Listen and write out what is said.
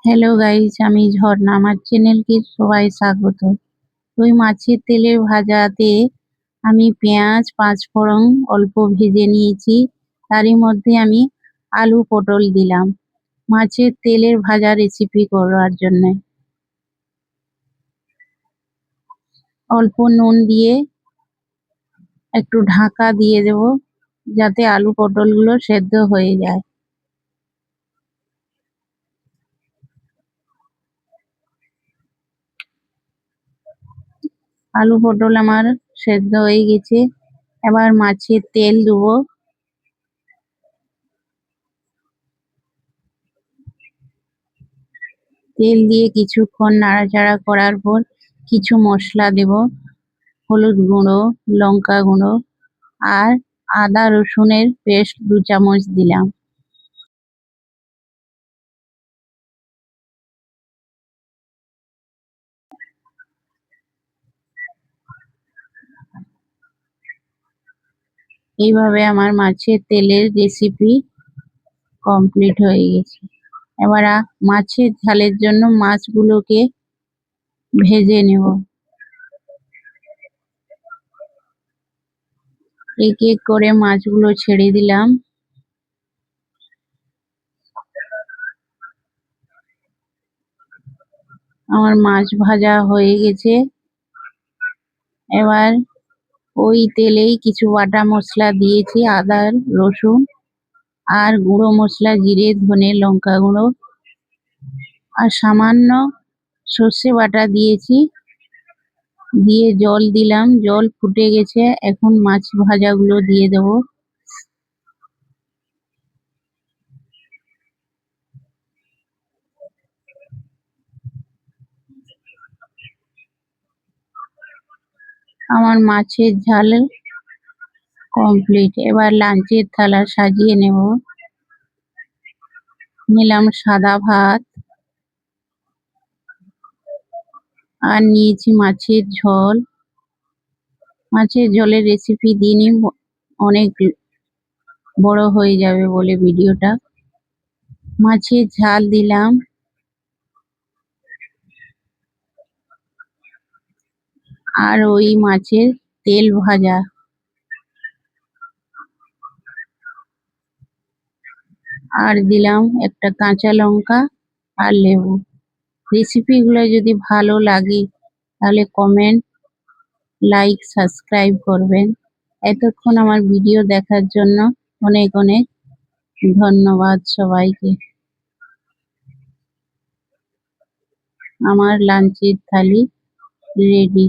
Hello guys, আমি ঝর্ণা। আমার চ্যানেলকে সবাই স্বাগত। ওই মাছের তেলে ভাজাতে আমি পেঁয়াজ পাঁচফোড়ন অল্প ভেজে নিয়েছি। তারই মধ্যে আমি আলু পটল দিলাম মাছের তেলের ভাজা রেসিপি করার জন্য। অল্প নুন দিয়ে একটু ঢাকা দিয়ে দেব, যাতে আলু পটলগুলো সেদ্ধ হয়ে যায়। আলু পটল আমার সেদ্ধ হয়ে গেছে। এবার মাছের তেল দেবো। তেল দিয়ে কিছুক্ষণ নাড়াচাড়া করার পর কিছু মশলা দেব। হলুদ গুঁড়ো, লঙ্কা গুঁড়ো আর আদা রসুনের পেস্ট 2 চামচ দিলাম। এইভাবে আমার মাছের তেলের রেসিপি কমপ্লিট হয়ে গেছে। এবার মাছের ঝালের জন্য মাছগুলোকে ভেজে নেব। এক এক করে মাছগুলো ছেড়ে দিলাম। আমার মাছ ভাজা হয়ে গেছে। এবার ওই তেলেই কিছু বাটা মশলা দিয়েছি, আদা রসুন আর গুঁড়ো মশলা, জিরে ধনে লঙ্কা গুঁড়ো আর সামান্য সর্ষে বাটা দিয়েছি। দিয়ে জল দিলাম, জল ফুটে গেছে। এখন মাছ ভাজাগুলো দিয়ে দেব। আমার মাছের ঝাল কমপ্লিট। এবার লাঞ্চের থালা সাজিয়ে নেব। নিলাম সাদা ভাত আর নিয়েছি মাছের ঝোল। মাছের ঝোলের রেসিপি দিইনি, অনেক বড় হয়ে যাবে বলে ভিডিওটা। মাছের ঝাল দিলাম আর ওই মাছের তেল ভাজা আর দিলাম একটা কাঁচা লঙ্কা আর লেবু। রেসিপিগুলো যদি ভালো লাগে তাহলে কমেন্ট, লাইক, সাবস্ক্রাইব করবেন। এতক্ষণ আমার ভিডিও দেখার জন্য অনেক অনেক ধন্যবাদ সবাইকে। আমার লাঞ্চের থালি রেডি।